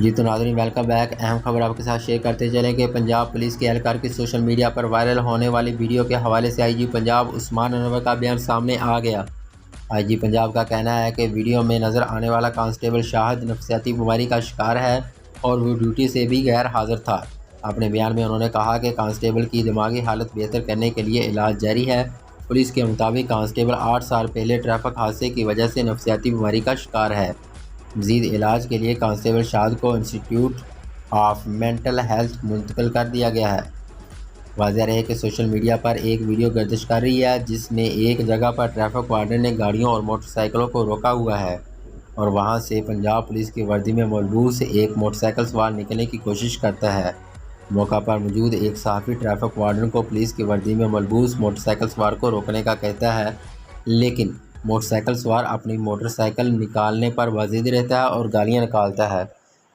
جی تو ناظرین welcome back. اہم خبر آپ کے ساتھ شیئر کرتے چلیں کہ پنجاب پولیس کے اہلکار کی سوشل میڈیا پر وائرل ہونے والی ویڈیو کے حوالے سے آئی جی پنجاب عثمان انور کا بیان سامنے آ گیا۔ آئی جی پنجاب کا کہنا ہے کہ ویڈیو میں نظر آنے والا کانسٹیبل شاہد نفسیاتی بیماری کا شکار ہے اور وہ ڈیوٹی سے بھی غیر حاضر تھا۔ اپنے بیان میں انہوں نے کہا کہ کانسٹیبل کی دماغی حالت بہتر کرنے کے لیے علاج جاری ہے۔ پولیس کے مطابق کانسٹیبل 8 سال پہلے ٹریفک حادثے کی وجہ سے نفسیاتی بیماری کا شکار ہے۔ مزید علاج کے لیے کانسٹیبل شاہد کو انسٹیٹیوٹ آف مینٹل ہیلتھ منتقل کر دیا گیا ہے۔ واضح رہے کہ سوشل میڈیا پر ایک ویڈیو گردش کر رہی ہے جس میں ایک جگہ پر ٹریفک وارڈن نے گاڑیوں اور موٹر سائیکلوں کو روکا ہوا ہے اور وہاں سے پنجاب پولیس کی وردی میں ملبوس ایک موٹر سائیکل سوار نکلنے کی کوشش کرتا ہے۔ موقع پر موجود ایک صحافی ٹریفک وارڈن کو پولیس کی وردی میں ملبوس موٹر سائیکل سوار کو روکنے کا کہتا ہے، لیکن موٹر سائیکل سوار اپنی موٹر سائیکل نکالنے پر بازید رہتا ہے اور گالیاں نکالتا ہے۔